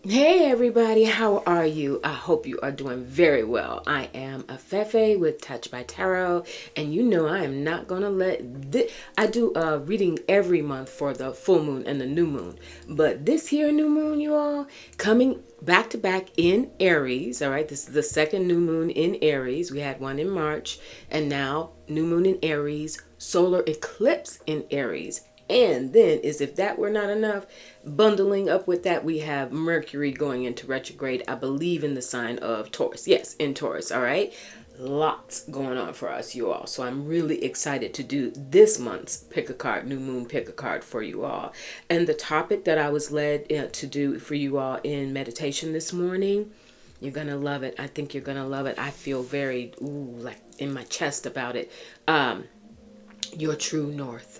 Hey everybody, how are you? I hope you are doing very well. I am Afefe with Touch by Tarot, and you know I am not gonna I do a reading every month for the full moon and the new moon, but this here new moon, you all, coming back to back in Aries. All right, this is the second new moon in Aries. We had one in March, and now new moon in Aries, solar eclipse in Aries. And then, as if that were not enough, bundling up with that, we have Mercury going into retrograde, I believe, in the sign of Taurus. Yes, in Taurus, all right? Lots going on for us, you all. So I'm really excited to do this month's Pick a Card, New Moon Pick a Card for you all. And the topic that I was led to do for you all in meditation this morning, you're going to love it. I think you're going to love it. I feel very, like in my chest about it. Your true north.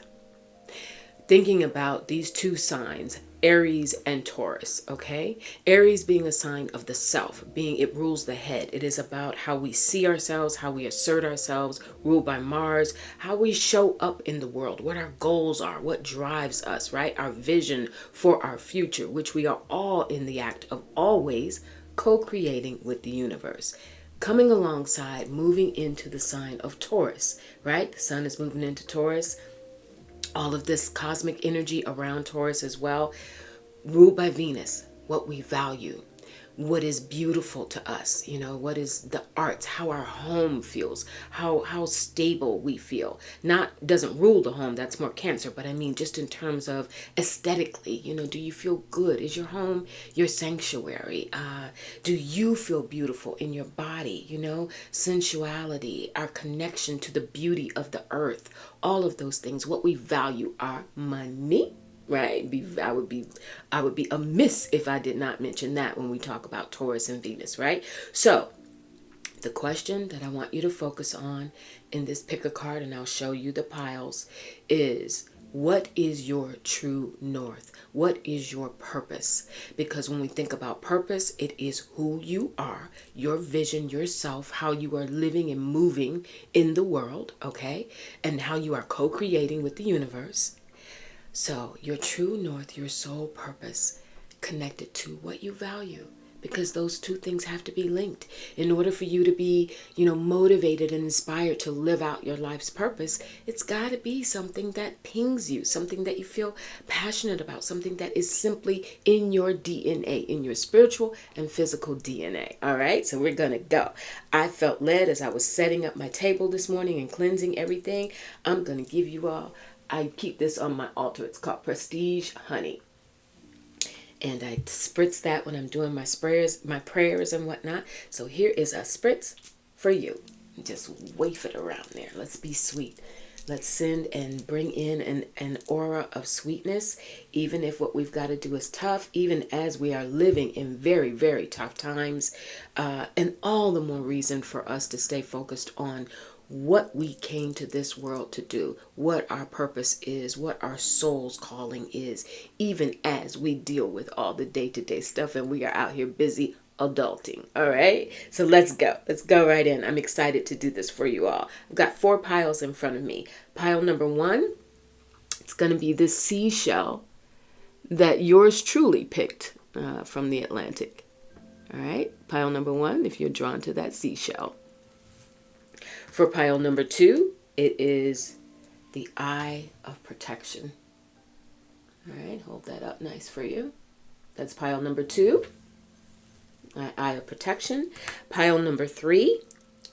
Thinking about these two signs, Aries and Taurus, okay? Aries being a sign of the self, being it rules the head. It is about how we see ourselves, how we assert ourselves, ruled by Mars, how we show up in the world, what our goals are, what drives us, right? Our vision for our future, which we are all in the act of always co-creating with the universe. Coming alongside, moving into the sign of Taurus, right? The sun is moving into Taurus. All of this cosmic energy around Taurus as well, ruled by Venus, what we value, what is beautiful to us, what is the arts, how our home feels, how stable we feel. Not doesn't rule the home, that's more Cancer, but I mean just in terms of aesthetically, do you feel good? Is your home your sanctuary? Do you feel beautiful in your body? Sensuality, our connection to the beauty of the earth, all of those things, what we value, our money. Right. I would be amiss if I did not mention that when we talk about Taurus and Venus, right? So the question that I want you to focus on in this pick a card, and I'll show you the piles, is what is your true north? What is your purpose? Because when we think about purpose, it is who you are, your vision, yourself, how you are living and moving in the world, okay? And how you are co-creating with the universe. So your true north, your soul purpose, connected to what you value, because those two things have to be linked. In order for you to be, motivated and inspired to live out your life's purpose, it's got to be something that pings you, something that you feel passionate about, something that is simply in your DNA, in your spiritual and physical DNA. All right, so we're going to go. I felt led as I was setting up my table this morning and cleansing everything. I'm going to give you all, I keep this on my altar. It's called Prestige Honey. And I spritz that when I'm doing my prayers and whatnot. So here is a spritz for you. Just waft it around there. Let's be sweet. Let's send and bring in an aura of sweetness, even if what we've got to do is tough, even as we are living in very, very tough times. And all the more reason for us to stay focused on what we came to this world to do, what our purpose is, what our soul's calling is, even as we deal with all the day-to-day stuff and we are out here busy adulting. All right, so let's go right in. I'm excited to do this for you all. I've got 4 piles in front of me. Pile number 1, it's going to be this seashell that yours truly picked from the Atlantic. All right, pile number 1, if you're drawn to that seashell. For pile number 2, it is the Eye of Protection. All right, hold that up nice for you. That's pile number 2, Eye of Protection. Pile number 3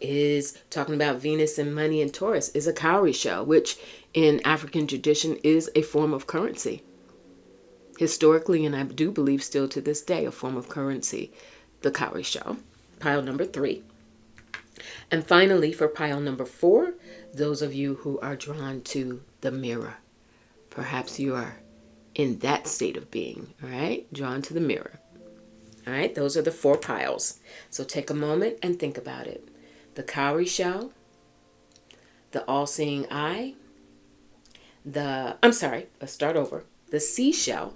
is talking about Venus and money and Taurus, is a cowrie shell, which in African tradition is a form of currency. Historically, and I do believe still to this day, a form of currency, the cowrie shell. Pile number 3. And finally, for pile number 4, those of you who are drawn to the mirror. Perhaps you are in that state of being, all right? Drawn to the mirror. All right, those are the 4 piles. So take a moment and think about it. The cowrie shell, the all-seeing eye, let's start over. The seashell,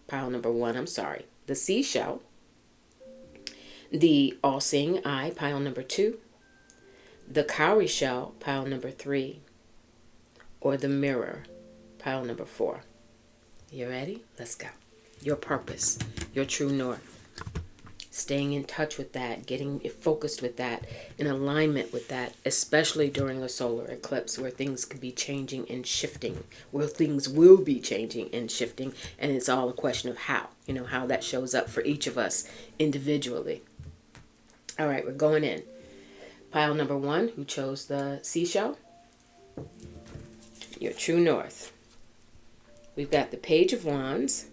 pile number 1, the seashell, the all-seeing eye, pile number 2, the cowrie shell, pile number 3, or the mirror, pile number 4. You ready? Let's go. Your purpose, your true north. staying in touch with that, getting focused with that, in alignment with that, especially during a solar eclipse where things could be changing and shifting, where things will be changing and shifting. And it's all a question of how, how that shows up for each of us individually. All right, we're going in. Pile number 1, who chose the Seashell? Your true north. We've got the Page of Wands.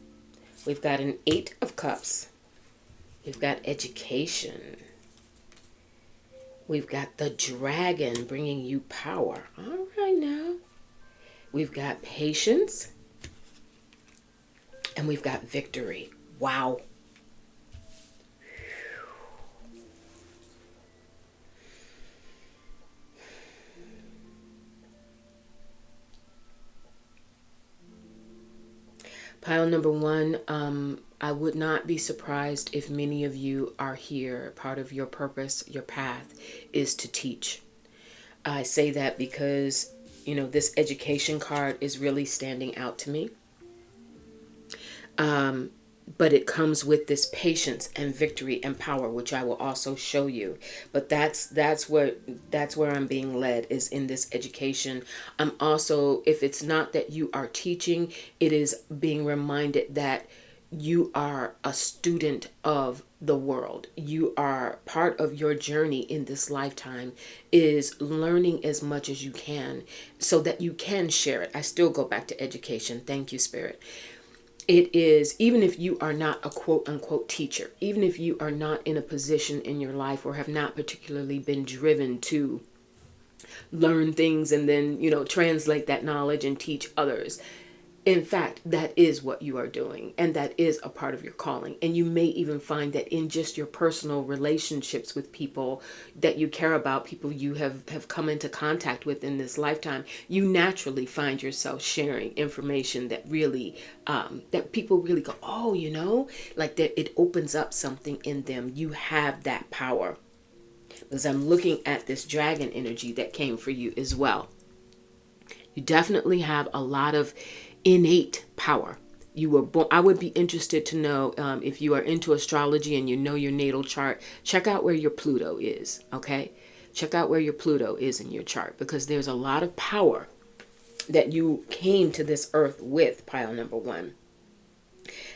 We've got an 8 of Cups. We've got education. We've got the Dragon bringing you power. All right now. We've got patience. And we've got victory. Wow. Pile number 1, I would not be surprised if many of you are here. Part of your purpose, your path, is to teach. I say that because, this education card is really standing out to me. But it comes with this patience and victory and power, which I will also show you. But that's where I'm being led, is in this education. I'm also, if it's not that you are teaching, it is being reminded that you are a student of the world. You are part of your journey in this lifetime is learning as much as you can so that you can share it. I still go back to education. Thank you, Spirit. It is, even if you are not a quote unquote teacher, even if you are not in a position in your life or have not particularly been driven to learn things and then, translate that knowledge and teach others. In fact, that is what you are doing, and that is a part of your calling. And you may even find that in just your personal relationships with people that you care about, people you have come into contact with in this lifetime, you naturally find yourself sharing information that really, that people really go, oh, like that it opens up something in them. You have that power. Because I'm looking at this dragon energy that came for you as well. You definitely have a lot of innate power. You were born. I would be interested to know if you are into astrology and you know your natal chart, check out where your Pluto is. Okay, check out where your Pluto is in your chart, because there's a lot of power that you came to this earth with, pile number 1.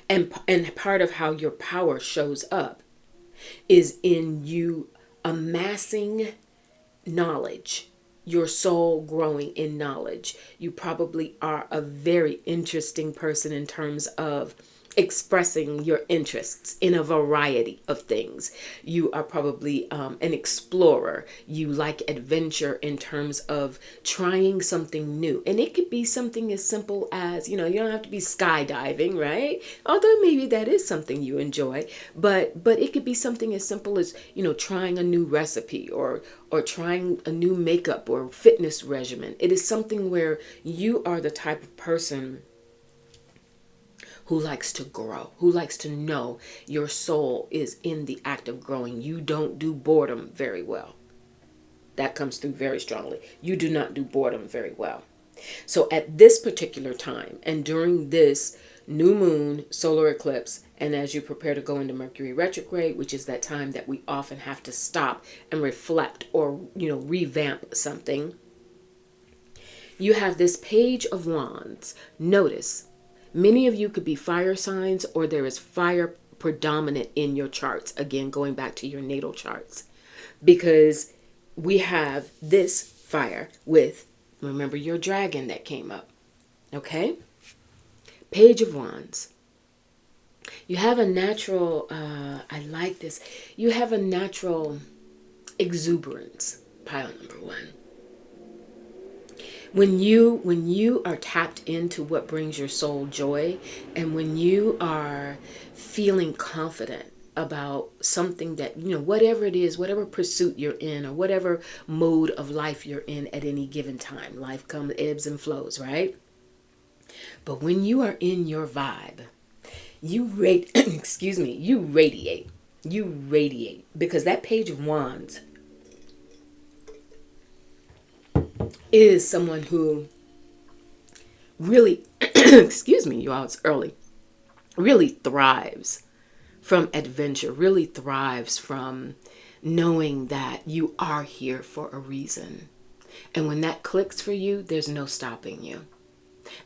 And part of how your power shows up is in you amassing knowledge, your soul growing in knowledge. You probably are a very interesting person in terms of expressing your interests in a variety of things. You are probably an explorer. You like adventure in terms of trying something new. And it could be something as simple as, you don't have to be skydiving, right? Although maybe that is something you enjoy. But it could be something as simple as, trying a new recipe or trying a new makeup or fitness regimen. It is something where you are the type of person who likes to grow, who likes to know your soul is in the act of growing. You don't do boredom very well. That comes through very strongly. You do not do boredom very well. So at this particular time, and during this new moon solar eclipse, and as you prepare to go into Mercury retrograde, which is that time that we often have to stop and reflect or, revamp something, you have this Page of Wands. Notice, many of you could be fire signs, or there is fire predominant in your charts. Again, going back to your natal charts, because we have this fire with, remember, your dragon that came up. Okay? Page of Wands. You have a natural, I like this. You have a natural exuberance, pile number 1. When you are tapped into what brings your soul joy, and when you are feeling confident about something that, whatever it is, whatever pursuit you're in, or whatever mode of life you're in at any given time, life comes, ebbs and flows, right? But when you are in your vibe, you you radiate, because that Page of Wands is someone who really, excuse me, you all, it's early, really thrives from adventure, really thrives from knowing that you are here for a reason. And when that clicks for you, there's no stopping you.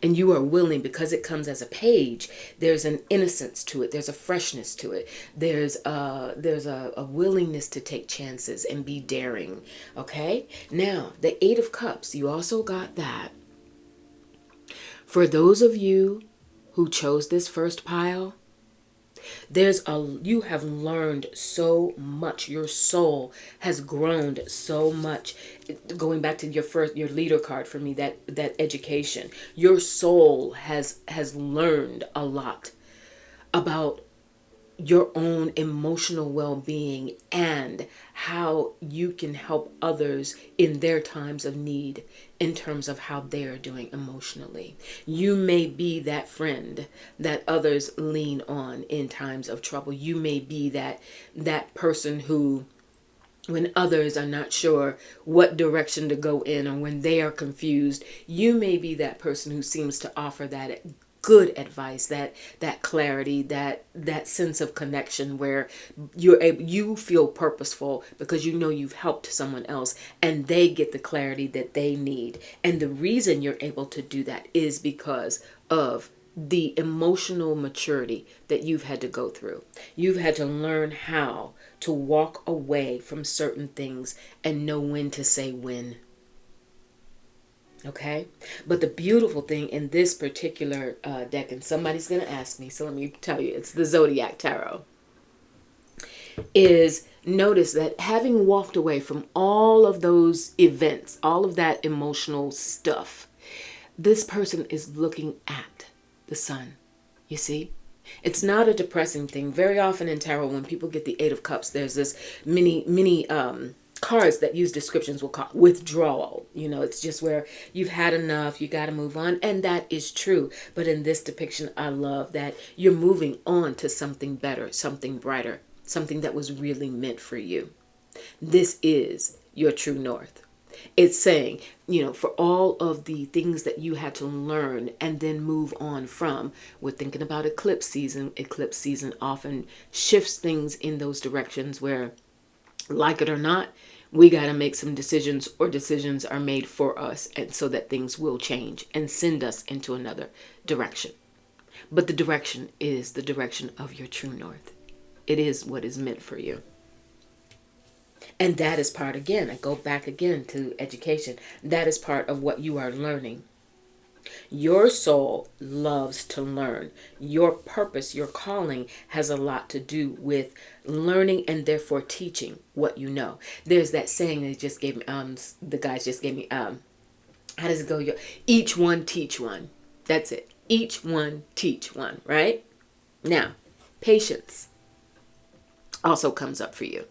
And you are willing, because it comes as a page, there's an innocence to it, there's a freshness to it, there's a willingness to take chances and be daring. Okay, now the Eight of Cups, you also got that. For those of you who chose this first pile, you have learned so much. Your soul has grown so much. Going back to your leader card for me, that education, your soul has learned a lot about your own emotional well-being and how you can help others in their times of need in terms of how they are doing emotionally. You may be that friend that others lean on in times of trouble. You may be that person who, when others are not sure what direction to go in, or when they are confused, you may be that person who seems to offer that good advice, that clarity, that sense of connection, where you feel purposeful because you know you've helped someone else and they get the clarity that they need. And the reason you're able to do that is because of the emotional maturity that you've had to go through. You've had to learn how to walk away from certain things and know when to say when. Okay, but the beautiful thing in this particular deck, and somebody's going to ask me, so let me tell you, it's the Zodiac Tarot, is notice that having walked away from all of those events, all of that emotional stuff, this person is looking at the sun. You see? It's not a depressing thing. Very often in tarot, when people get the Eight of Cups, there's this mini cards that use descriptions will call withdrawal. You know, it's just where you've had enough, you got to move on. And that is true. But in this depiction, I love that you're moving on to something better, something brighter, something that was really meant for you. This is your true north. It's saying, you know, for all of the things that you had to learn and then move on from, we're thinking about eclipse season. Eclipse season often shifts things in those directions where, like it or not, we got to make some decisions, or decisions are made for us, and so that things will change and send us into another direction. But the direction is the direction of your true north. It is what is meant for you. And that is part, again, I go back again to education. That is part of what you are learning. Your soul loves to learn. Your purpose, your calling has a lot to do with learning and therefore teaching what you know. There's that saying they just gave me, the guys just gave me, how does it go? Each one teach one. That's it. Each one teach one, right? Now, patience also comes up for you.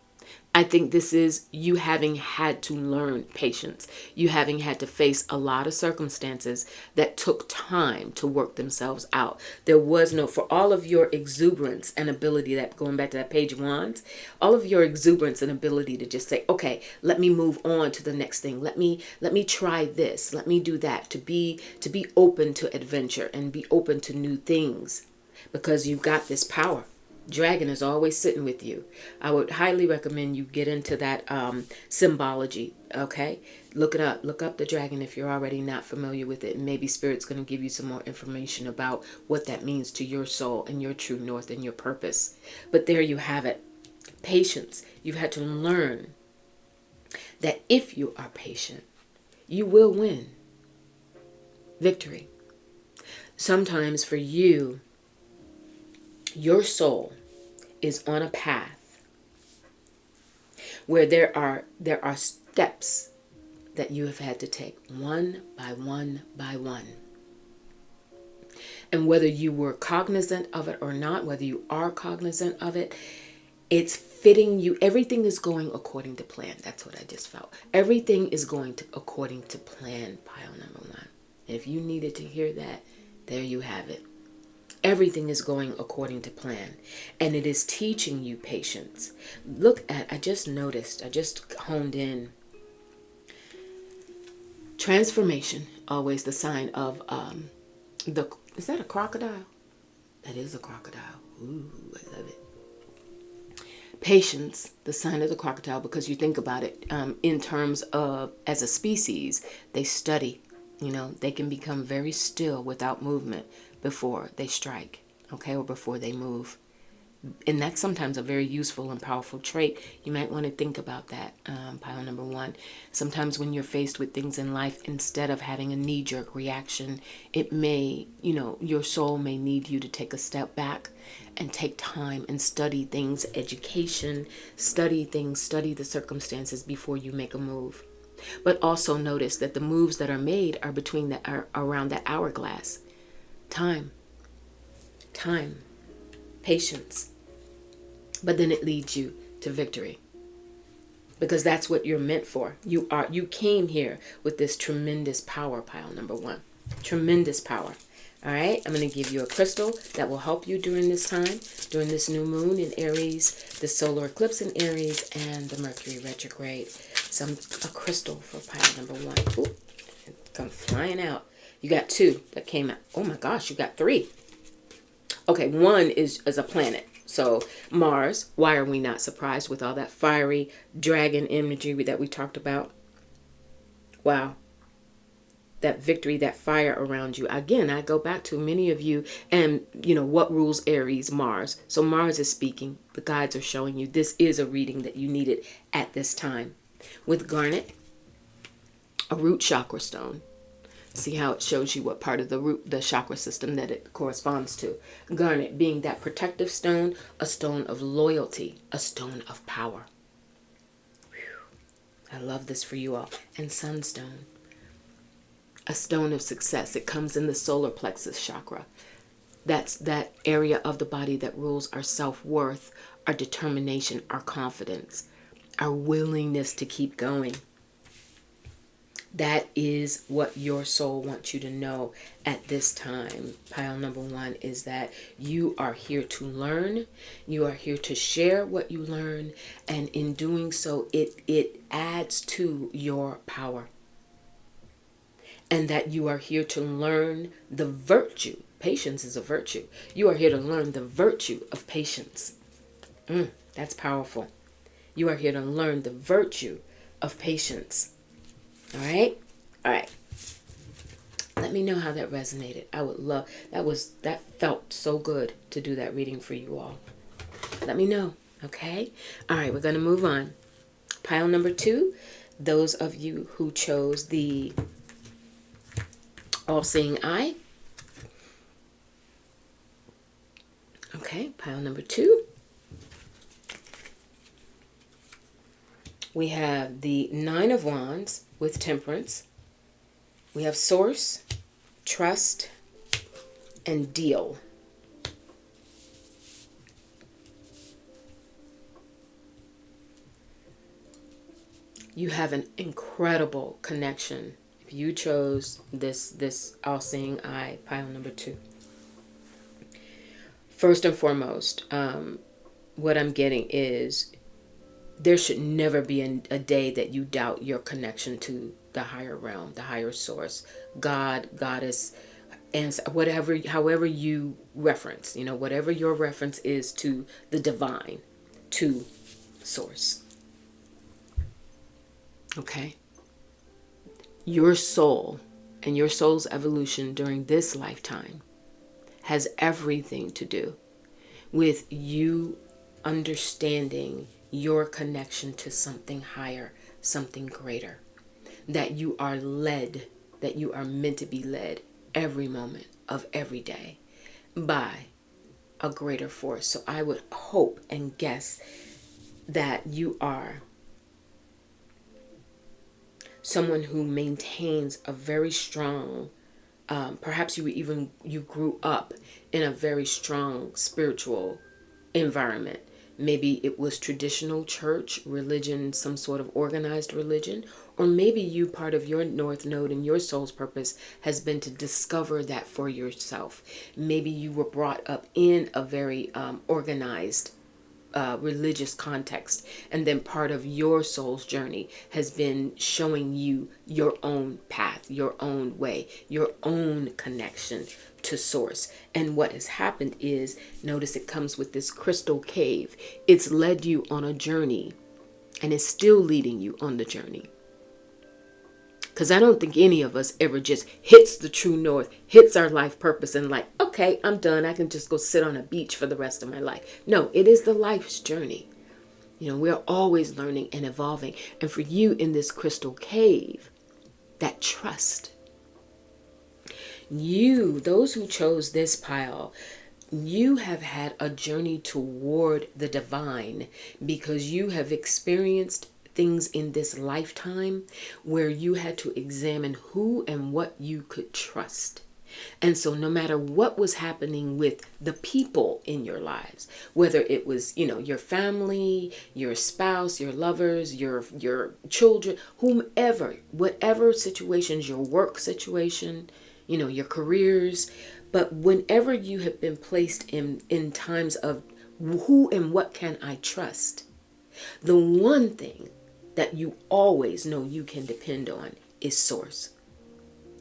I think this is you having had to learn patience. You having had to face a lot of circumstances that took time to work themselves out. There was no, for all of your exuberance and ability, that going back to that Page of Wands, all of your exuberance and ability to just say, okay, let me move on to the next thing. Let me try this. Let me do that. To be open to adventure and be open to new things, because you've got this power. Dragon is always sitting with you. I would highly recommend you get into that symbology, okay? Look it up. Look up the dragon if you're already not familiar with it. Maybe Spirit's going to give you some more information about what that means to your soul and your true north and your purpose. But there you have it. Patience. You've had to learn that if you are patient, you will win. Victory. Sometimes for you, your soul is on a path where there are steps that you have had to take, one by one by one. And whether you were cognizant of it or not, whether you are cognizant of it, it's fitting you. Everything is going according to plan. That's what I just felt. Everything is going according to plan, pile number one. If you needed to hear that, there you have it. Everything is going according to plan, and it is teaching you patience. Look at, I just honed in. Transformation, always the sign of, is that a crocodile? That is a crocodile. Ooh, I love it. Patience, the sign of the crocodile, because you think about it, in terms of as a species, they study. They can become very still without movement before they strike, okay, or before they move. And that's sometimes a very useful and powerful trait. You might want to think about that, pile number 1. Sometimes when you're faced with things in life, instead of having a knee-jerk reaction, it may, your soul may need you to take a step back and take time and study things, education, study the circumstances before you make a move. But also notice that the moves that are made are around that hourglass. Time, patience. But then it leads you to victory, because that's what you're meant for. You came here with this tremendous power, pile number 1. Tremendous power. All right, I'm going to give you a crystal that will help you during this time, during this new moon in Aries, the solar eclipse in Aries, and the Mercury retrograde. A crystal for pile number 1. Ooh, it's come flying out. You got 2 that came out. Oh my gosh, you got 3. Okay, 1 is a planet. So Mars, why are we not surprised with all that fiery dragon imagery that we talked about? Wow. That victory, that fire around you. Again, I go back to many of you and, what rules Aries? Mars. So Mars is speaking. The guides are showing you this is a reading that you needed at this time. With garnet, a root chakra stone. See how it shows you what part of the chakra system that it corresponds to. Garnet being that protective stone, a stone of loyalty, a stone of power. Whew. I love this for you all. And sunstone, a stone of success. It comes in the solar plexus chakra. That's that area of the body that rules our self-worth, our determination, our confidence, our willingness to keep going. That is what your soul wants you to know at this time. Pile number 1 is that you are here to learn. You are here to share what you learn. And in doing so, it adds to your power. And that you are here to learn the virtue. Patience is a virtue. You are here to learn the virtue of patience. That's powerful. You are here to learn the virtue of patience. All right. Let me know how that resonated. I would love that felt so good to do that reading for you all. Let me know. Okay. All right. We're going to move on. Pile number 2. Those of you who chose the all-seeing eye. Okay. Pile number 2. We have the 9 of Wands with Temperance. We have Source, Trust, and Deal. You have an incredible connection if you chose this all-seeing eye, pile number 2. First and foremost, what I'm getting is there should never be a day that you doubt your connection to the higher realm, the higher source, God, Goddess, and however you reference, whatever your reference is to the divine, to source. Okay? Your soul and your soul's evolution during this lifetime has everything to do with you understanding your connection to something higher, something greater, that you are led, that you are meant to be led every moment of every day by a greater force. So I would hope and guess that you are someone who maintains a very strong, perhaps you grew up in a very strong spiritual environment. Maybe it was traditional church, religion, some sort of organized religion, or maybe you, part of your North Node and your soul's purpose has been to discover that for yourself. Maybe you were brought up in a very organized religious context, and then part of your soul's journey has been showing you your own path, your own way, your own connection to source. And what has happened is, notice it comes with this crystal cave. It's led you on a journey, and it's still leading you on the journey. Because I don't think any of us ever just hits the true north, hits our life purpose, and like, okay, I'm done. I can just go sit on a beach for the rest of my life. No, it is the life's journey. You know, we're always learning and evolving. And for you in this crystal cave, that trust. You, those who chose this pile, you have had a journey toward the divine because you have experienced things in this lifetime where you had to examine who and what you could trust. And so no matter what was happening with the people in your lives, whether it was, you know, your family, your spouse, your lovers, your children, whomever, whatever situations, your work situation, you know, your careers, but whenever you have been placed in times of who and what can I trust, the one thing that you always know you can depend on is source.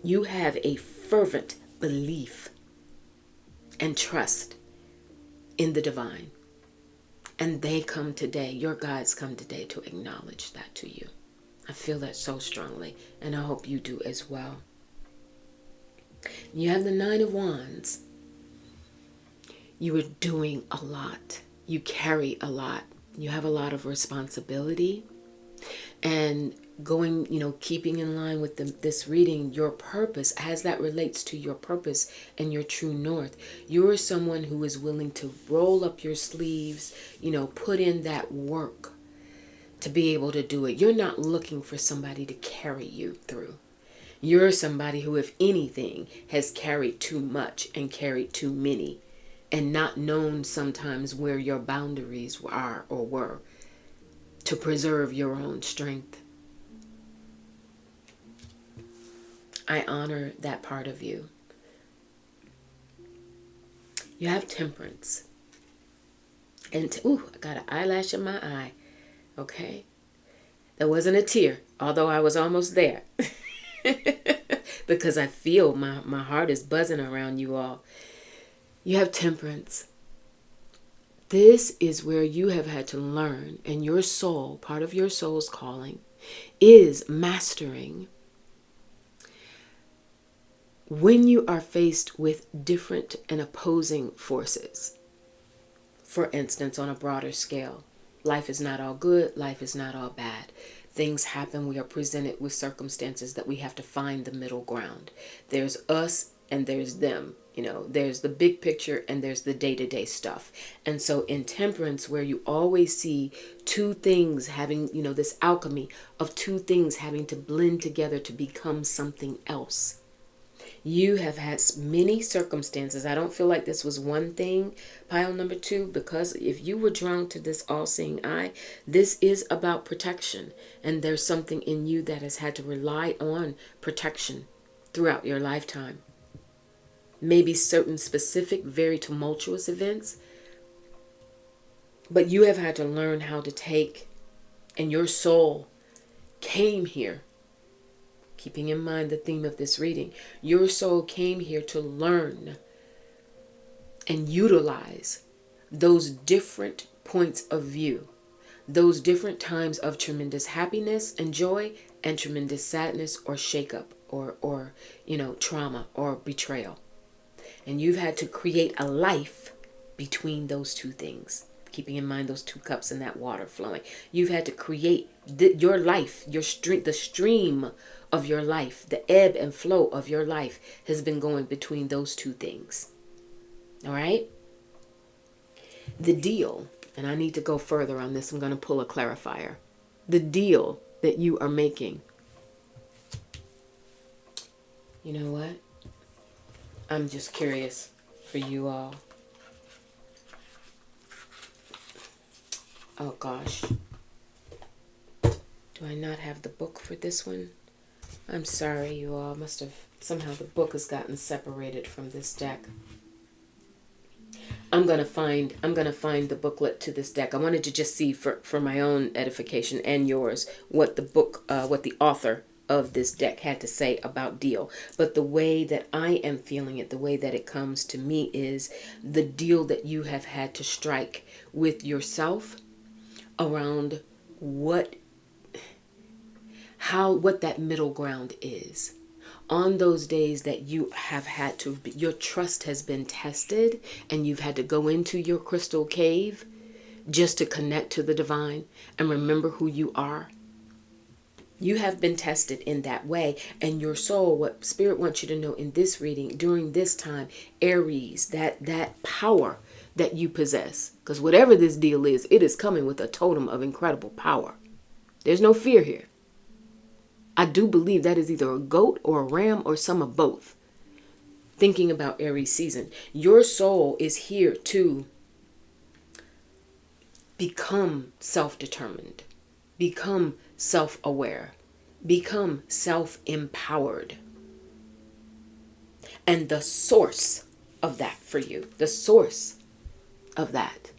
You have a fervent belief and trust in the divine. And they come today, your guides come today to acknowledge that to you. I feel that so strongly, and I hope you do as well. You have the Nine of Wands. You are doing a lot. You carry a lot. You have a lot of responsibility. And going, you know, keeping in line with this reading, your purpose, as that relates to your purpose and your true north, you're someone who is willing to roll up your sleeves, you know, put in that work to be able to do it. You're not looking for somebody to carry you through. You're somebody who, if anything, has carried too much and carried too many and not known sometimes where your boundaries are or were to preserve your own strength. I honor that part of you. You have Temperance. And, I got an eyelash in my eye. Okay? That wasn't a tear, although I was almost there. Because I feel my heart is buzzing around you all. You have Temperance. This is where you have had to learn, and your soul, part of your soul's calling, is mastering when you are faced with different and opposing forces. For instance, on a broader scale, life is not all good, life is not all bad. Things happen, we are presented with circumstances that we have to find the middle ground. There's us and there's them. You know, there's the big picture and there's the day-to-day stuff. And so in Temperance, where you always see two things having, you know, this alchemy of two things having to blend together to become something else. You have had many circumstances. I don't feel like this was one thing, pile number 2, because if you were drawn to this all-seeing eye, this is about protection. And there's something in you that has had to rely on protection throughout your lifetime. Maybe certain specific, very tumultuous events. But you have had to learn how to take, and your soul came here. Keeping in mind the theme of this reading, your soul came here to learn and utilize those different points of view, those different times of tremendous happiness and joy and tremendous sadness or shakeup or trauma or betrayal. And you've had to create a life between those two things. Keeping in mind those two cups and that water flowing. You've had to create your life, the stream of your life, the ebb and flow of your life has been going between those two things. All right? The deal, and I need to go further on this. I'm going to pull a clarifier. The deal that you are making. You know what? I'm just curious for you all. Oh gosh. Do I not have the book for this one? I'm sorry, you all. Somehow the book has gotten separated from this deck. I'm gonna find the booklet to this deck. I wanted to just see for my own edification and yours what what the author of this deck had to say about deal. But the way that I am feeling it, the way that it comes to me is the deal that you have had to strike with yourself around what that middle ground is. On those days that you have had to, your trust has been tested and you've had to go into your crystal cave just to connect to the divine and remember who you are. You have been tested in that way, and your soul, what Spirit wants you to know in this reading, during this time, Aries, that power that you possess, because whatever this deal is, it is coming with a totem of incredible power. There's no fear here. I do believe that is either a goat or a ram or some of both. Thinking about Aries season, your soul is here to become self-determined, become self-aware, become self-empowered. And the source of that for you, the source of that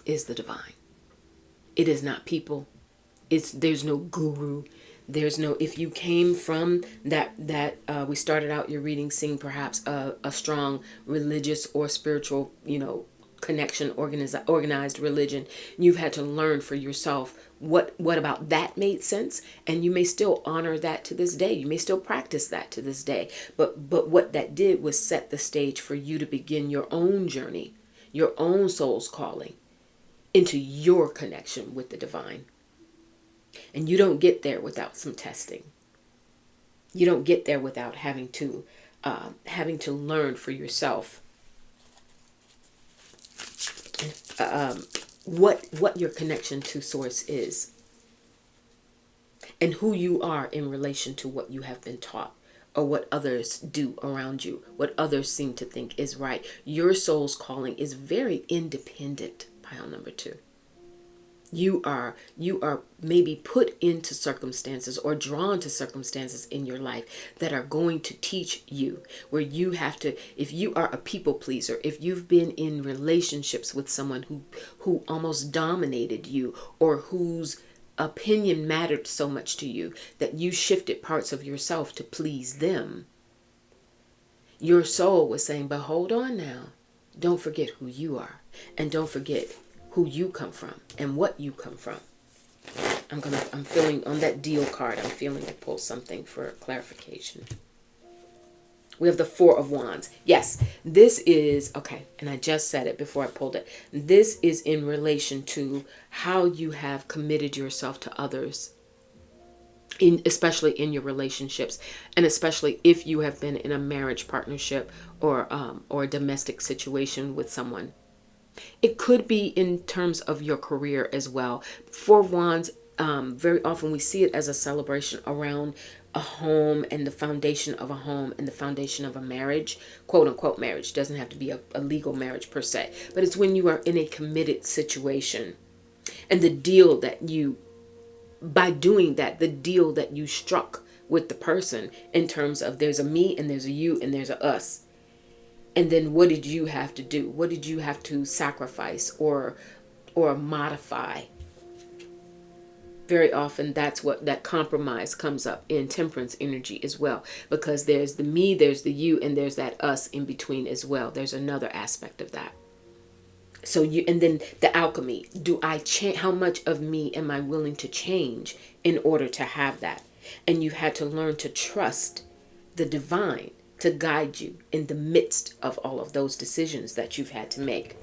is the divine. It is not people. There's no guru. There's no, if you came from that we started out your reading seeing perhaps a strong religious or spiritual, connection, organized religion, you've had to learn for yourself what about that made sense, and you may still honor that to this day. You may still practice that to this day. But what that did was set the stage for you to begin your own journey, your own soul's calling into your connection with the divine. And you don't get there without some testing. You don't get there without having to learn for yourself what your connection to source is, and who you are in relation to what you have been taught, or what others do around you, what others seem to think is right. Your soul's calling is very independent, pile number 2. You are maybe put into circumstances or drawn to circumstances in your life that are going to teach you, where you have to, if you are a people pleaser, if you've been in relationships with someone who almost dominated you, or whose opinion mattered so much to you that you shifted parts of yourself to please them, your soul was saying, but hold on now, don't forget who you are, and don't forget who you come from and what you come from. I'm feeling on that deal card, I'm feeling to pull something for clarification. We have the 4 of Wands. Yes, this is, okay, and I just said it before I pulled it. This is in relation to how you have committed yourself to others, especially in your relationships, and especially if you have been in a marriage partnership or a domestic situation with someone. It could be in terms of your career as well. 4 of Wands, very often we see it as a celebration around a home and the foundation of a home and the foundation of a marriage, quote unquote marriage. Doesn't have to be a legal marriage per se, but it's when you are in a committed situation, and the deal that you, by doing that, the deal that you struck with the person in terms of there's a me and there's a you and there's a us. And then what did you have to do? What did you have to sacrifice or modify? Very often that's what that compromise comes up in temperance energy as well, because there's the me, there's the you, and there's that us in between as well. There's another aspect of that. So and then the alchemy. Do I change? How much of me am I willing to change in order to have that? And you had to learn to trust the divine to guide you in the midst of all of those decisions that you've had to make.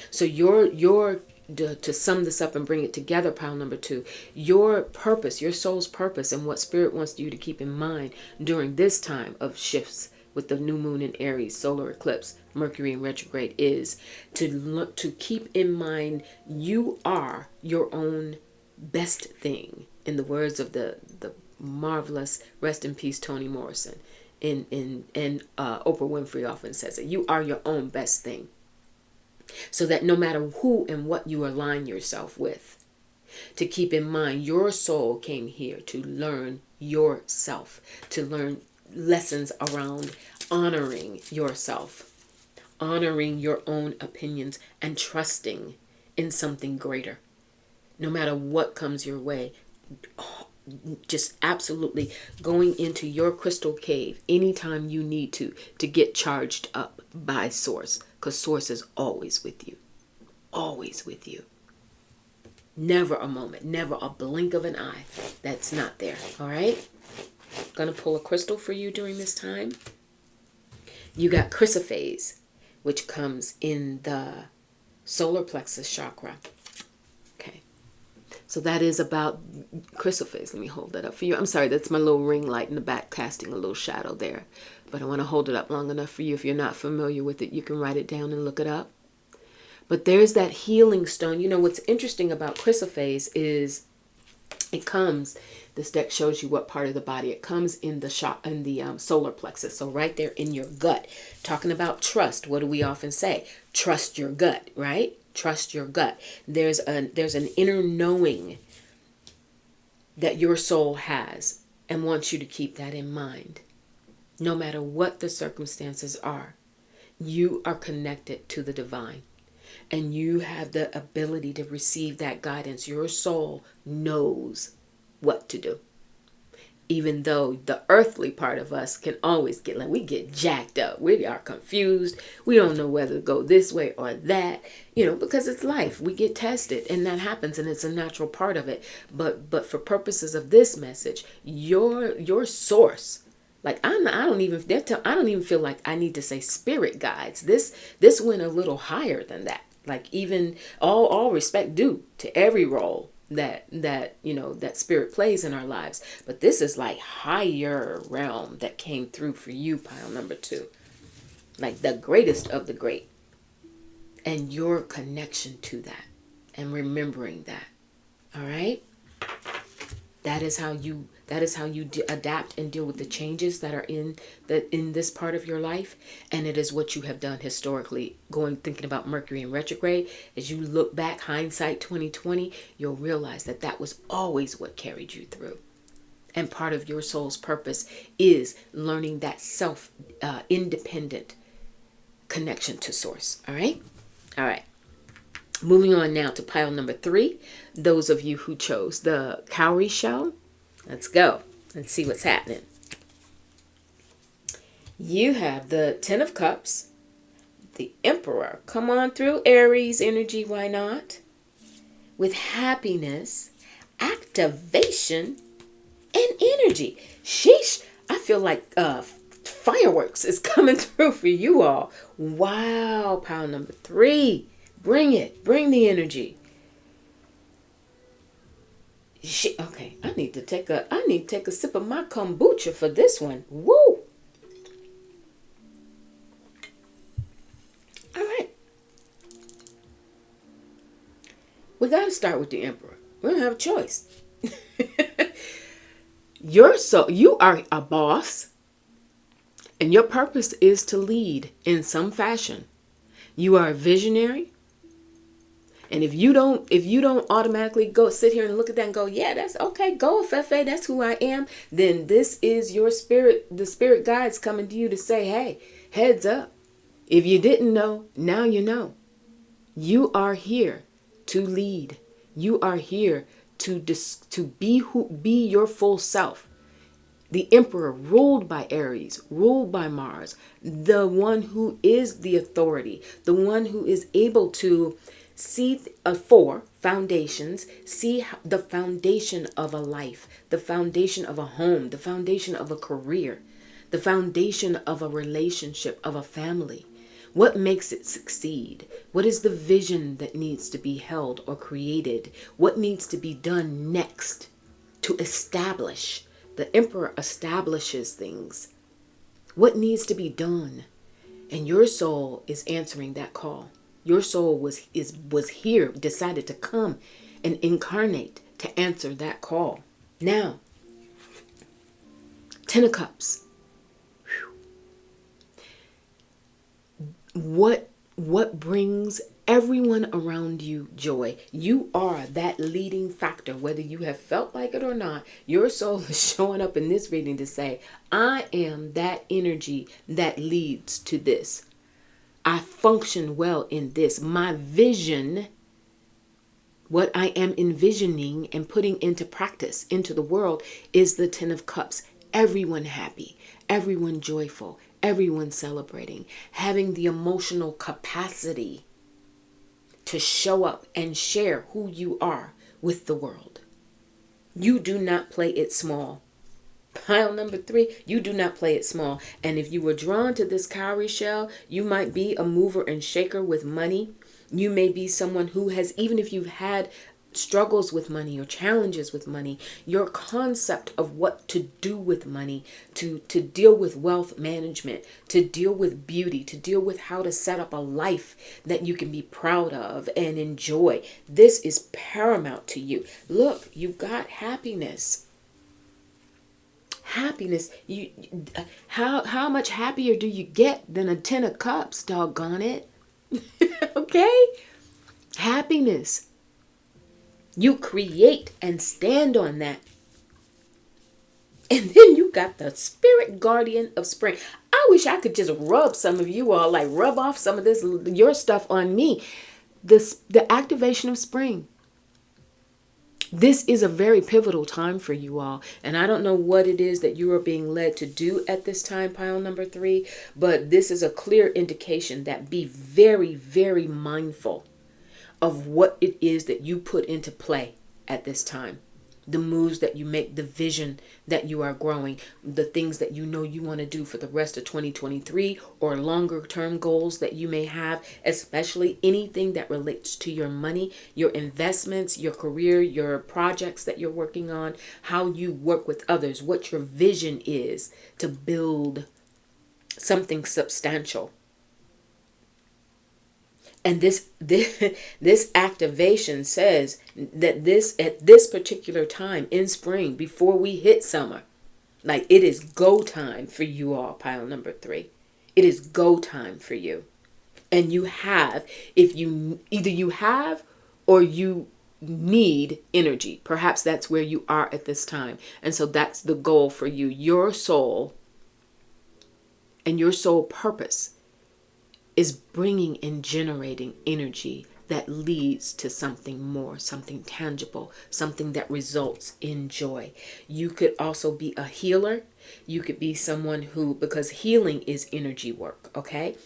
So to sum this up and bring it together, pile number 2, your purpose, your soul's purpose, and what Spirit wants you to keep in mind during this time of shifts with the new moon in Aries, solar eclipse, Mercury in retrograde, is to keep in mind you are your own best thing. In the words of the marvelous, rest in peace, Toni Morrison. And Oprah Winfrey often says it. You are your own best thing. So that no matter who and what you align yourself with, to keep in mind your soul came here to learn yourself, to learn lessons around honoring yourself, honoring your own opinions, and trusting in something greater. No matter what comes your way, just absolutely going into your crystal cave anytime you need to get charged up by Source, because Source is always with you. Always with you. Never a moment, never a blink of an eye that's not there. All right? Gonna pull a crystal for you during this time. You got chrysoprase, which comes in the solar plexus chakra. Okay. So that is about chrysoprase. Let me hold that up for you. I'm sorry, that's my little ring light in the back casting a little shadow there. But I want to hold it up long enough for you. If you're not familiar with it, you can write it down and look it up. But there's that healing stone. You know, what's interesting about chrysoprase is it comes, this deck shows you what part of the body. It comes in the solar plexus. So right there in your gut. Talking about trust. What do we often say? Trust your gut, right? Trust your gut. There's an inner knowing that your soul has and wants you to keep that in mind. No matter what the circumstances are, you are connected to the divine. And you have the ability to receive that guidance. Your soul knows what to do. Even though the earthly part of us can always get, like, we get jacked up. We are confused. We don't know whether to go this way or that, because it's life. We get tested, and that happens, and it's a natural part of it. But for purposes of this message, your source, like I don't even feel like I need to say spirit guides. This went a little higher than that. Like, even all respect due to every role that spirit plays in our lives, but this is like higher realm that came through for you, pile number 2, like the greatest of the great, and your connection to that and remembering that. All right, that is how you adapt and deal with the changes that are in this part of your life. And it is what you have done historically, thinking about Mercury in retrograde. As you look back, hindsight 2020, you'll realize that was always what carried you through. And part of your soul's purpose is learning that independent connection to Source. All right. Moving on now to pile number 3. Those of you who chose the Cowrie shell, let's go. Let's see what's happening. You have the 10 of Cups, the Emperor. Come on through, Aries energy, why not? With happiness, activation, and energy. Sheesh, I feel like fireworks is coming through for you all. Wow, pile number 3. Bring it. Bring the energy. Okay, I need to take a sip of my kombucha for this one. Woo! All right. We got to start with the Emperor. We don't have a choice. You are a boss, and your purpose is to lead in some fashion. You are a visionary. And if you don't automatically go sit here and look at that and go, yeah, that's okay, go Fefe, that's who I am, then this is your spirit, the spirit guides coming to you to say, hey, heads up. If you didn't know, now you know. You are here to lead. You are here to be your full self. The Emperor, ruled by Aries, ruled by Mars, the one who is the authority, the one who is able to see 4 foundations, see the foundation of a life, the foundation of a home, the foundation of a career, the foundation of a relationship, of a family. What makes it succeed? What is the vision that needs to be held or created? What needs to be done next to establish? The Emperor establishes things. What needs to be done? And your soul is answering that call. Your soul was here, decided to come and incarnate to answer that call. Now, 10 of Cups. Whew. What brings everyone around you joy? You are that leading factor, whether you have felt like it or not. Your soul is showing up in this reading to say, I am that energy that leads to this. I function well in this. My vision, what I am envisioning and putting into practice, into the world, is the Ten of Cups. Everyone happy, everyone joyful, everyone celebrating, having the emotional capacity to show up and share who you are with the world. You do not play it small. Pile number 3, you do not play it small. And if you were drawn to this cowrie shell, you might be a mover and shaker with money. You may be someone who has, even if you've had struggles with money or challenges with money, your concept of what to do with money, to deal with wealth management, to deal with beauty, to deal with how to set up a life that you can be proud of and enjoy. This is paramount to you. Look, you've got happiness. Happiness, how much happier do you get than a 10 of cups, doggone it? Okay? Happiness. You create and stand on that. And then you got the spirit guardian of spring. I wish I could just rub some of you all, like rub off some of this, your stuff on me. The activation of spring. This is a very pivotal time for you all. And I don't know what it is that you are being led to do at this time, pile number 3. But this is a clear indication that be very, very mindful of what it is that you put into play at this time. The moves that you make, the vision that you are growing, the things that you know you want to do for the rest of 2023 or longer term goals that you may have, especially anything that relates to your money, your investments, your career, your projects that you're working on, how you work with others, what your vision is to build something substantial. And this activation says that at this particular time in spring, before we hit summer, like it is go time for you all, pile number 3. It is go time for you. And you have, if you either you have or you need energy, perhaps that's where you are at this time. And so that's the goal for you. Your soul and your soul purpose is bringing and generating energy that leads to something more, something tangible, something that results in joy. You could also be a healer. You could be someone who, because healing is energy work, okay?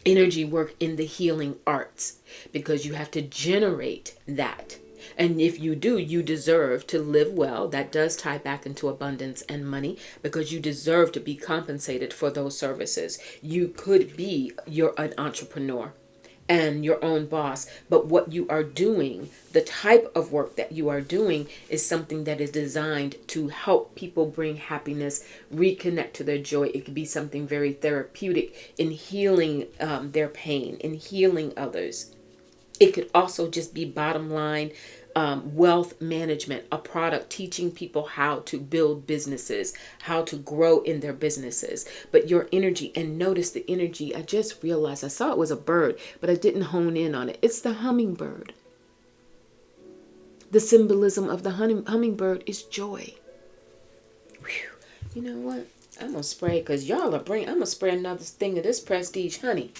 Energy work in the healing arts, because you have to generate that. And if you do, you deserve to live well. That does tie back into abundance and money, because you deserve to be compensated for those services. You could be an entrepreneur and your own boss, but what you are doing, the type of work that you are doing, is something that is designed to help people bring happiness, reconnect to their joy. It could be something very therapeutic in healing their pain, in healing others. It could also just be bottom line wealth management, a product teaching people how to build businesses, how to grow in their businesses. But your energy, and notice the energy, I just realized I saw it was a bird, but I didn't hone in on it. It's the hummingbird. The symbolism of the hummingbird is joy. Whew. You know what? I'm going to spray, because y'all are I'm going to spray another thing of this Prestige honey.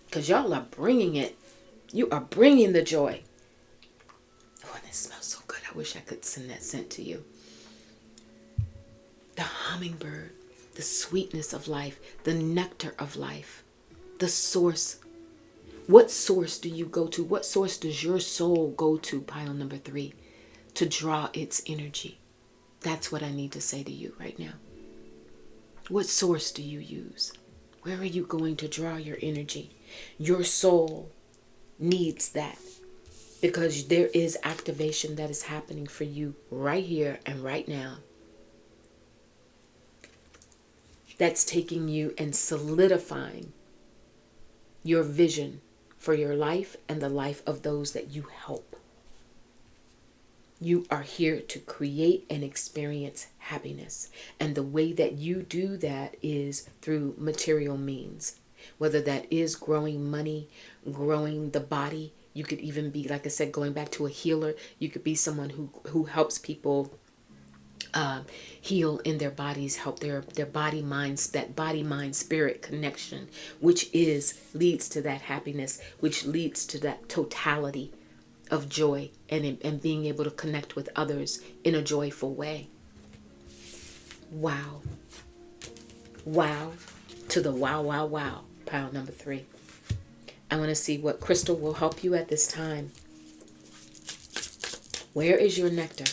Because y'all are bringing it. You are bringing the joy. Oh, and it smells so good. I wish I could send that scent to you. The hummingbird, the sweetness of life, the nectar of life, the source. What source do you go to? What source does your soul go to, pile number 3, to draw its energy? That's what I need to say to you right now. What source do you use? Where are you going to draw your energy? Your soul needs that, because there is activation that is happening for you right here and right now. That's taking you and solidifying your vision for your life and the life of those that you help. You are here to create and experience happiness. And the way that you do that is through material means. Whether that is growing money, growing the body. You could even be, like I said, going back to a healer. You could be someone who helps people heal in their bodies, help their body minds, that body mind spirit connection, which leads to that happiness, which leads to that totality of joy and being able to connect with others in a joyful way. Wow. Wow to the wow, wow, wow. Pile number 3. I want to see what crystal will help you at this time. Where is your nectar?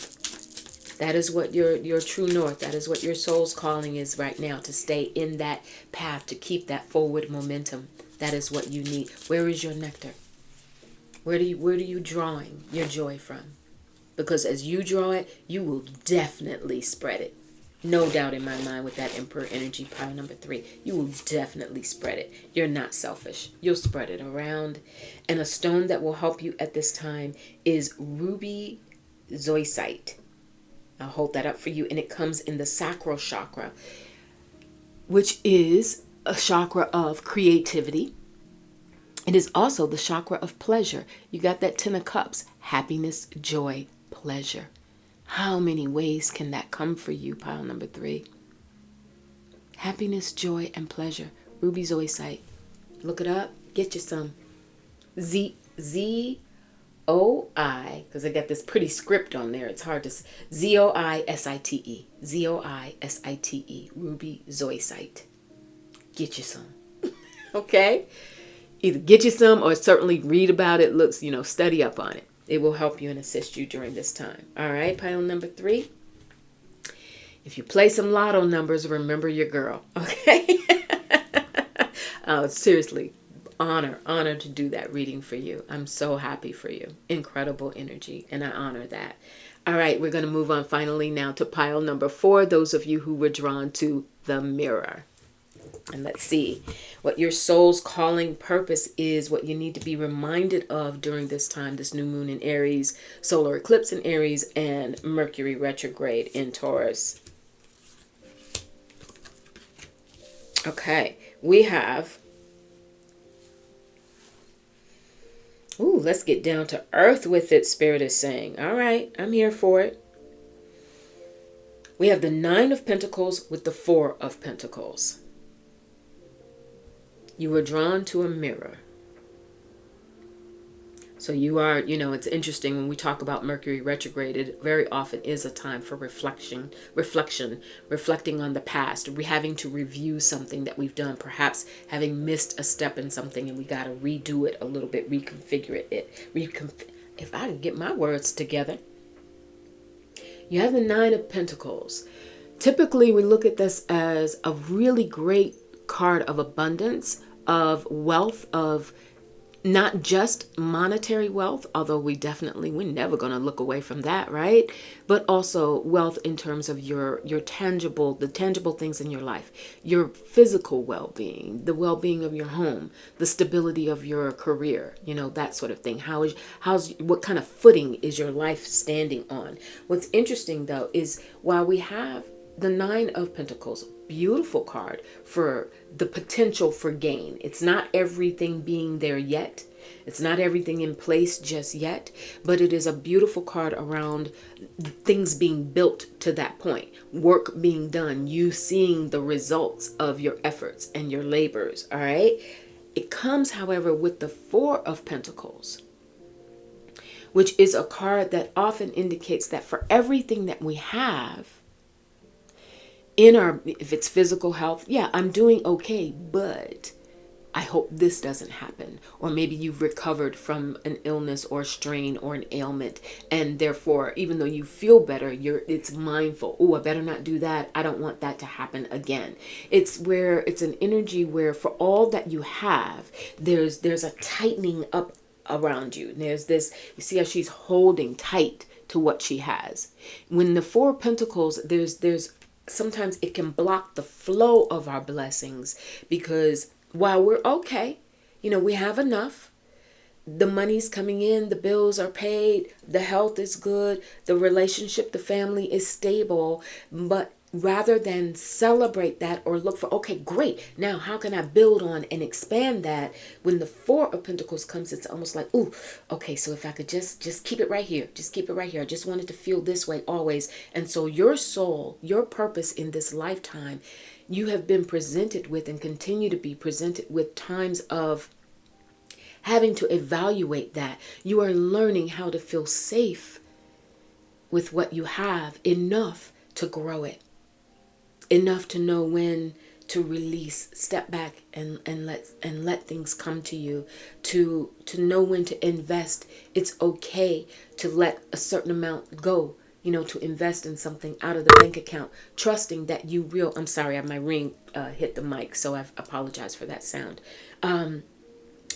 That is what your true north, that is what your soul's calling is right now, to stay in that path, to keep that forward momentum. That is what you need. Where is your nectar? Where do you drawing your joy from? Because as you draw it, you will definitely spread it. No doubt in my mind with that Emperor energy, pile number 3. You will definitely spread it. You're not selfish. You'll spread it around. And a stone that will help you at this time is ruby zoisite. I'll hold that up for you. And it comes in the sacral chakra, which is a chakra of creativity. It is also the chakra of pleasure. You got that 10 of cups, happiness, joy, pleasure. How many ways can that come for you, pile number 3? Happiness, joy, and pleasure. Ruby zoisite. Look it up. Get you some. Z-O-I, because I got this pretty script on there. It's hard to say. Z-O-I-S-I-T-E. Z-O-I-S-I-T-E. Ruby zoisite. Get you some. Okay? Either get you some or certainly read about it. Looks, study up on it. It will help you and assist you during this time. All right, pile number 3. If you play some lotto numbers, remember your girl. Okay? Seriously, honor to do that reading for you. I'm so happy for you. Incredible energy, and I honor that. All right, we're going to move on finally now to pile number 4. Those of you who were drawn to the mirror. And let's see what your soul's calling purpose is, what you need to be reminded of during this time, this new moon in Aries, solar eclipse in Aries, and Mercury retrograde in Taurus. Okay, we have, let's get down to earth with it, Spirit is saying. All right, I'm here for it. We have the 9 of Pentacles with the 4 of Pentacles. You were drawn to a mirror. So you are, it's interesting when we talk about Mercury retrograde, it very often is a time for reflecting on the past, having to review something that we've done, perhaps having missed a step in something and we got to redo it a little bit, reconfigure it. If I can get my words together. You have the 9 of Pentacles. Typically, we look at this as a really great card of abundance, of wealth, of not just monetary wealth, although we're never going to look away from that, right? But also wealth in terms of your tangible things in your life, your physical well-being, the well-being of your home, the stability of your career, that sort of thing. What kind of footing is your life standing on? What's interesting though is while we have the 9 of Pentacles, beautiful card for the potential for gain. It's not everything being there yet. It's not everything in place just yet, but it is a beautiful card around things being built to that point, work being done, you seeing the results of your efforts and your labors. All right. It comes, however, with the 4 of Pentacles, which is a card that often indicates that for everything that we have, if it's physical health, I'm doing okay, but I hope this doesn't happen. Or maybe you've recovered from an illness or strain or an ailment, and therefore, even though you feel better, it's mindful. I better not do that. I don't want that to happen again. It's an energy where for all that you have, there's a tightening up around you. There's this, you see how she's holding tight to what she has. When the 4 of Pentacles, there's sometimes it can block the flow of our blessings, because while we're okay, we have enough, the money's coming in, the bills are paid, the health is good, the relationship, the family is stable, but rather than celebrate that or look for, okay, great, now how can I build on and expand that? When the Four of Pentacles comes, it's almost like, ooh, okay, so if I could just keep it right here, just keep it right here. I just wanted to feel this way always. And so your soul, your purpose in this lifetime, you have been presented with and continue to be presented with times of having to evaluate that. You are learning how to feel safe with what you have, enough to grow it, enough to know when to release, step back and let things come to you, to know when to invest. It's okay to let a certain amount go, to invest in something out of the bank account, trusting that I'm sorry, my ring hit the mic, so I apologize for that sound.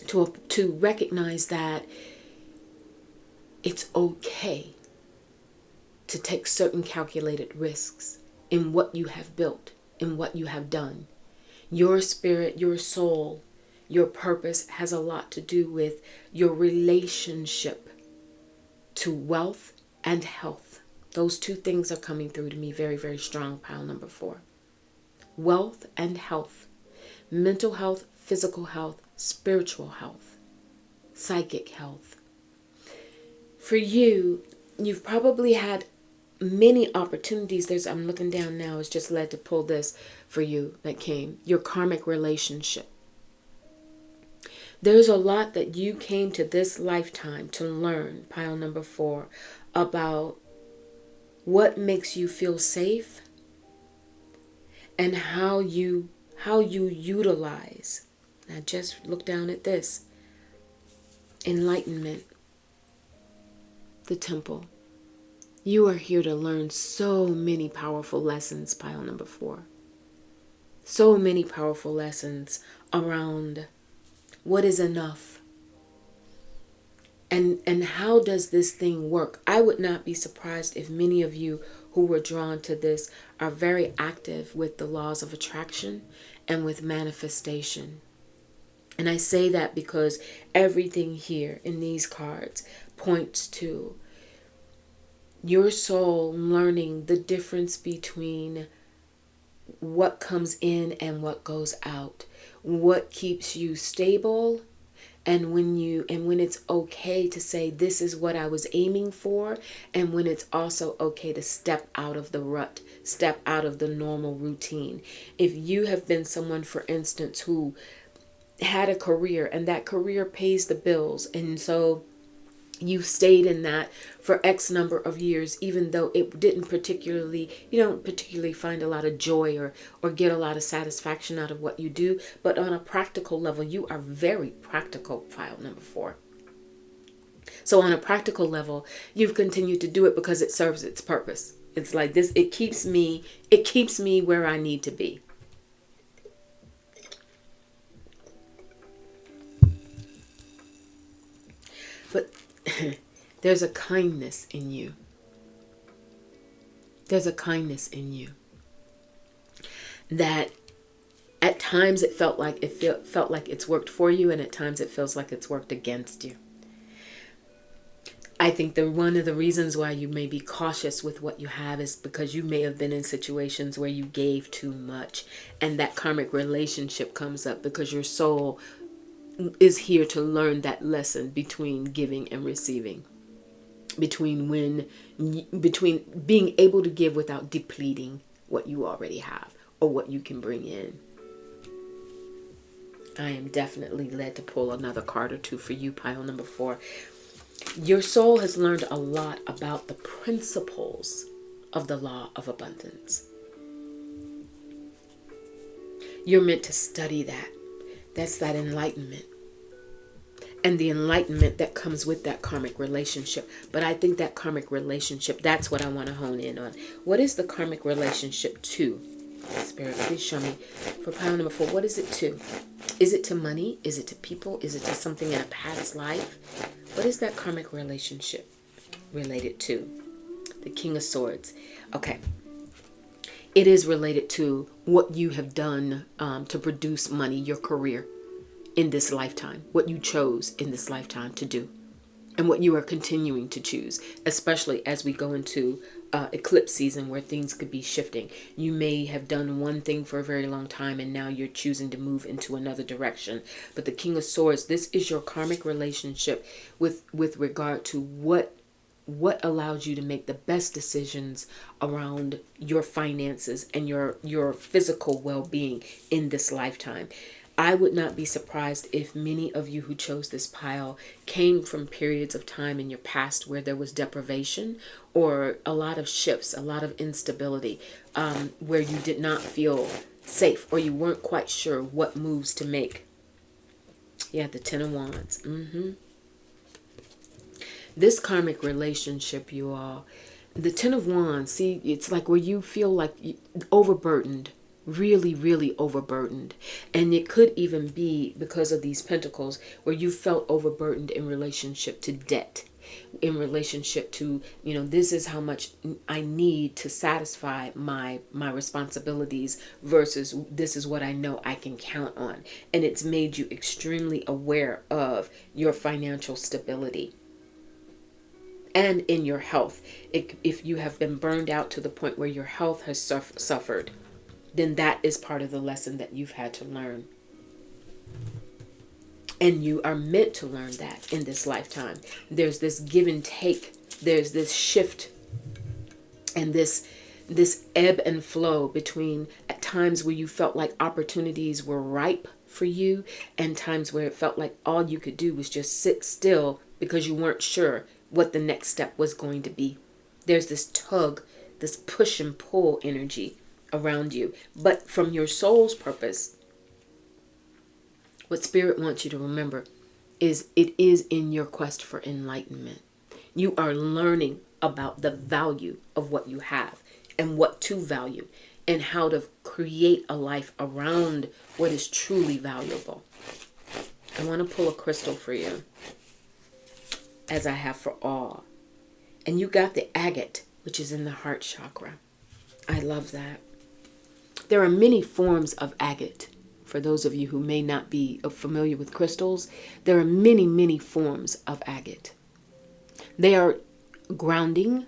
To recognize that it's okay to take certain calculated risks in what you have built, in what you have done. Your spirit, your soul, your purpose has a lot to do with your relationship to wealth and health. Those two things are coming through to me very, very strong, pile number 4. Wealth and health. Mental health, physical health, spiritual health, psychic health. For you, you've probably had many opportunities. I'm looking down now, it's just led to pull this for you that came. Your karmic relationship. There's a lot that you came to this lifetime to learn, pile number 4, about what makes you feel safe and how you utilize. Now just look down at this. Enlightenment. The temple. You are here to learn so many powerful lessons, pile number 4. So many powerful lessons around what is enough. And how does this thing work? I would not be surprised if many of you who were drawn to this are very active with the laws of attraction and with manifestation. And I say that because everything here in these cards points to your soul learning the difference between what comes in and what goes out, what keeps you stable, and when it's okay to say this is what I was aiming for, and when it's also okay to step out of the rut, step out of the normal routine. If you have been someone, for instance, who had a career and that career pays the bills, and so you've stayed in that for X number of years, even though it didn't you don't particularly find a lot of joy or get a lot of satisfaction out of what you do. But on a practical level, you are very practical, pile number 4. So on a practical level, you've continued to do it because it serves its purpose. It's like this, it keeps me where I need to be. But there's a kindness in you. There's a kindness in you that at times it felt like it's worked for you, and at times it feels like it's worked against you. I think one of the reasons why you may be cautious with what you have is because you may have been in situations where you gave too much, and that karmic relationship comes up because your soul is here to learn that lesson between giving and receiving, between being able to give without depleting what you already have or what you can bring in. I am definitely led to pull another card or two for you, pile number 4. Your soul has learned a lot about the principles of the law of abundance. You're meant to study that. That's that enlightenment. And the enlightenment that comes with that karmic relationship. But I think that karmic relationship, that's what I want to hone in on. What is the karmic relationship to? Spirit, please show me. For pile number 4, what is it to? Is it to money? Is it to people? Is it to something in a past life? What is that karmic relationship related to? The King of Swords. Okay. It is related to what you have done to produce money, your career in this lifetime, what you chose in this lifetime to do, and what you are continuing to choose, especially as we go into eclipse season where things could be shifting. You may have done one thing for a very long time and now you're choosing to move into another direction. But the King of Swords, this is your karmic relationship with regard to what allows you to make the best decisions around your finances and your physical well-being in this lifetime. I would not be surprised if many of you who chose this pile came from periods of time in your past where there was deprivation or a lot of shifts, a lot of instability, where you did not feel safe or you weren't quite sure what moves to make. Yeah, the Ten of Wands. This karmic relationship, you all, the Ten of Wands, see, it's like where you feel like overburdened, really, really overburdened. And it could even be because of these pentacles where you felt overburdened in relationship to debt, in relationship to, this is how much I need to satisfy my responsibilities versus this is what I know I can count on. And it's made you extremely aware of your financial stability. And in your health, if you have been burned out to the point where your health has suffered, then that is part of the lesson that you've had to learn. And you are meant to learn that in this lifetime. There's this give and take. There's this shift and this ebb and flow between at times where you felt like opportunities were ripe for you and times where it felt like all you could do was just sit still because you weren't sure what the next step was going to be. There's this tug, this push and pull energy around you. But from your soul's purpose, what Spirit wants you to remember is it is in your quest for enlightenment. You are learning about the value of what you have and what to value and how to create a life around what is truly valuable. I want to pull a crystal for you, as I have for all. And you got the agate, which is in the heart chakra. I love that. There are many forms of agate. For those of you who may not be familiar with crystals, there are many, many forms of agate. They are grounding.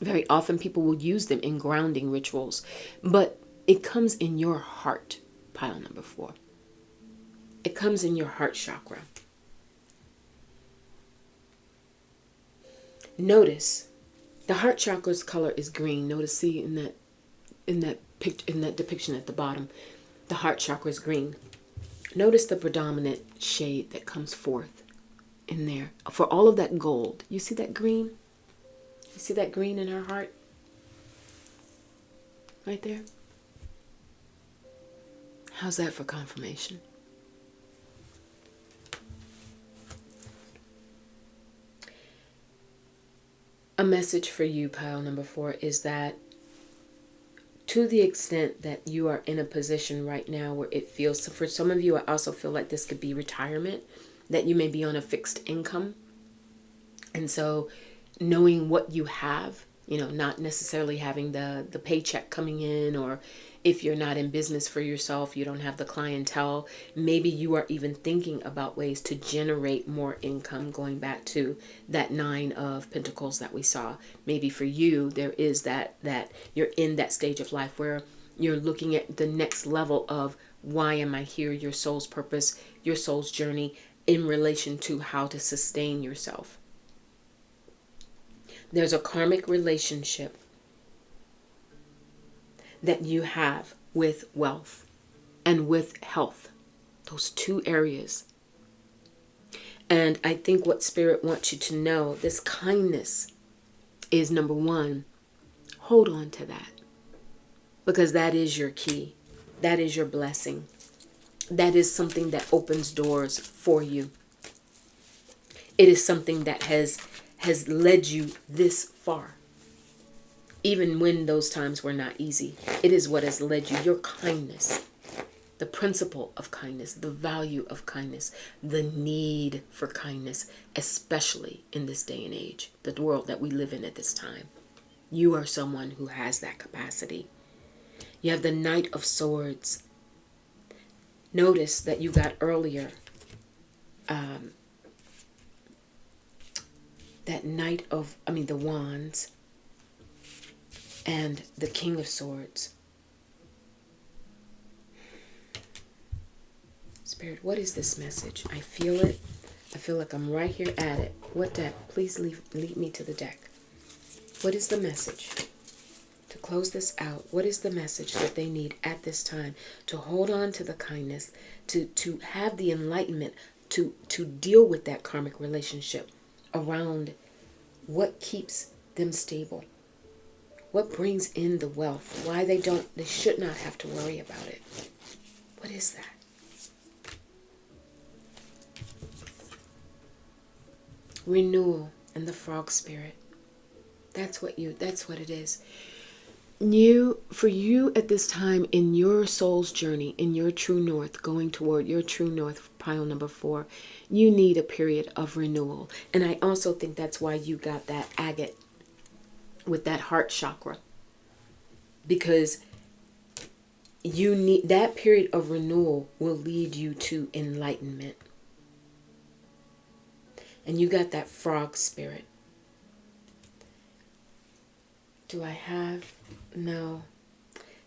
Very often people will use them in grounding rituals, but it comes in your heart, pile number 4. It comes in your heart chakra. Notice the heart chakra's color is green. Notice, see in that depiction at the bottom, the heart chakra is green. Notice the predominant shade that comes forth in there. For all of that gold, you see that green? You see that green in her heart? Right there? How's that for confirmation? A message for you, pile number 4, is that to the extent that you are in a position right now where it feels, so for some of you, I also feel like this could be retirement, that you may be on a fixed income. And so knowing what you have, not necessarily having the paycheck coming in, or if you're not in business for yourself, you don't have the clientele. Maybe you are even thinking about ways to generate more income, going back to that 9 of Pentacles that we saw. Maybe for you, there is that you're in that stage of life where you're looking at the next level of why am I here, your soul's purpose, your soul's journey in relation to how to sustain yourself. There's a karmic relationship that you have with wealth and with health, those 2 areas. And I think what Spirit wants you to know, this kindness is number 1. Hold on to that, because that is your key. That is your blessing. That is something that opens doors for you. It is something that has led you this far. Even when those times were not easy, it is what has led you. Your kindness, the principle of kindness, the value of kindness, the need for kindness, especially in this day and age, the world that we live in at this time. You are someone who has that capacity. You have the Knight of Swords. Notice that you got earlier that the Wands. and the King of Swords. Spirit, what is this message? I feel it. I feel like I'm right here at it. What deck? Please lead me to the deck. What is the message? To close this out, what is the message that they need at this time to hold on to the kindness, to have the enlightenment, to deal with that karmic relationship around what keeps them stable? What brings in the wealth? Why they should not have to worry about it. What is that? Renewal and the frog spirit. That's what it is. For you at this time in your soul's journey, in your true north, going toward your true north, pile number 4, you need a period of renewal. And I also think that's why you got that agate with that heart chakra. Because you need that period of renewal will lead you to enlightenment. And you got that frog spirit. Do I have? No.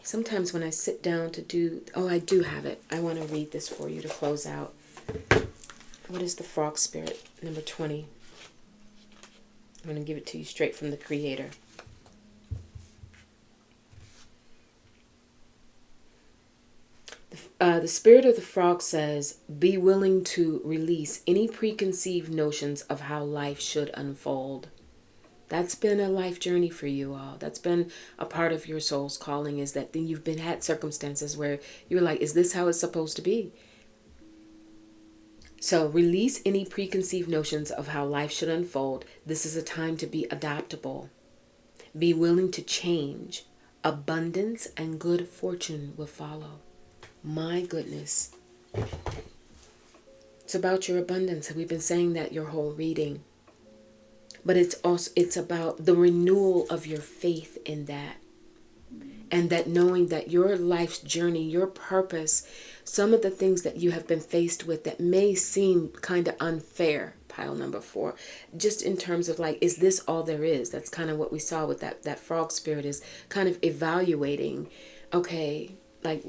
Sometimes when I sit down to do... Oh, I do have it. I want to read this for you to close out. What is the frog spirit? Number 20. I'm going to give it to you straight from the Creator. The spirit of the frog says, be willing to release any preconceived notions of how life should unfold. That's been a life journey for you all. That's been a part of your soul's calling, is that then you've had circumstances where you're like, is this how it's supposed to be? So release any preconceived notions of how life should unfold. This is a time to be adaptable. Be willing to change. Abundance and good fortune will follow. My goodness. It's about your abundance. We've been saying that your whole reading. But it's about the renewal of your faith in that. And that knowing that your life's journey, your purpose, some of the things that you have been faced with that may seem kind of unfair, pile number 4, just in terms of like, is this all there is? That's kind of what we saw with that frog spirit, is kind of evaluating, okay, like,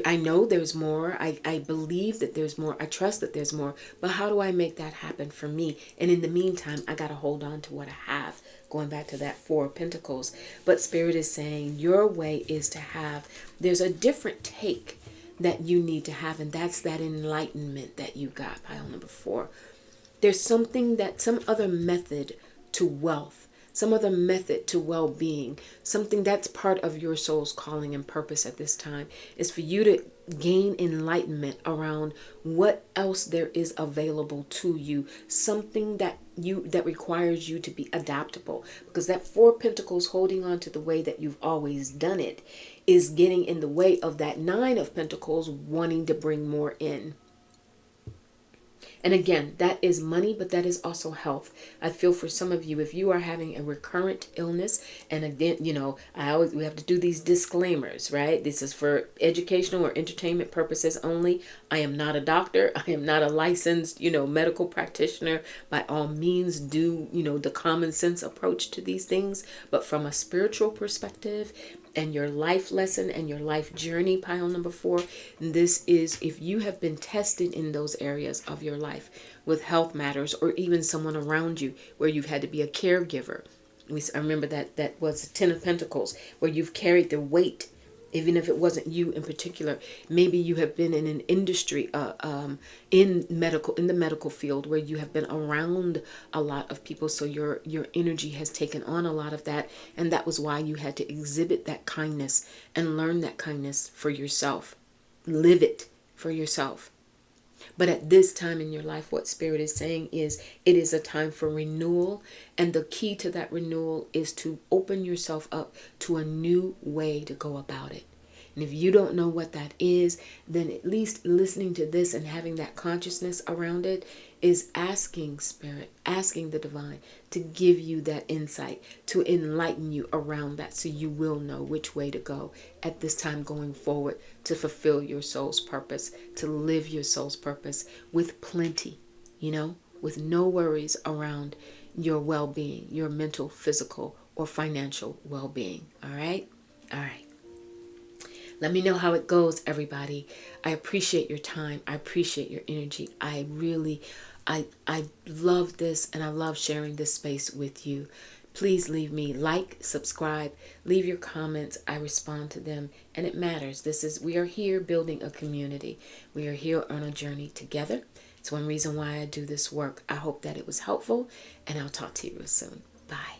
I know there's more. I believe that there's more. I trust that there's more. But how do I make that happen for me? And in the meantime, I got to hold on to what I have. Going back to that 4 of Pentacles. But Spirit is saying your way is to have, there's a different take that you need to have. And that's that enlightenment that you got, pile number 4. There's some other method to wealth. Some other method to well-being, something that's part of your soul's calling and purpose at this time, is for you to gain enlightenment around what else there is available to you, something that requires you to be adaptable. Because that 4 of Pentacles, holding on to the way that you've always done it, is getting in the way of that 9 of Pentacles wanting to bring more in. And again, that is money, but that is also health. I feel for some of you, if you are having a recurrent illness, and again, we have to do these disclaimers, right? This is for educational or entertainment purposes only. I am not a doctor. I am not a licensed, medical practitioner. By all means, do, the common sense approach to these things. But from a spiritual perspective, and your life lesson and your life journey, pile number 4, this is if you have been tested in those areas of your life with health matters, or even someone around you where you've had to be a caregiver. I remember that was 10 of Pentacles, where you've carried the weight, even if it wasn't you in particular. Maybe you have been in an industry in the medical field where you have been around a lot of people, so your energy has taken on a lot of that, and that was why you had to exhibit that kindness and learn that kindness for yourself. Live it for yourself. But at this time in your life, what Spirit is saying is it is a time for renewal. And the key to that renewal is to open yourself up to a new way to go about it. And if you don't know what that is, then at least listening to this and having that consciousness around it is asking Spirit, asking the divine to give you that insight, to enlighten you around that, so you will know which way to go at this time going forward to fulfill your soul's purpose, to live your soul's purpose with plenty, with no worries around your well-being, your mental, physical, or financial well-being. All right? All right. Let me know how it goes, everybody. I appreciate your time. I appreciate your energy. I really, I love this, and I love sharing this space with you. Please leave me subscribe, leave your comments. I respond to them, and it matters. We are here building a community. We are here on a journey together. It's one reason why I do this work. I hope that it was helpful, and I'll talk to you real soon. Bye.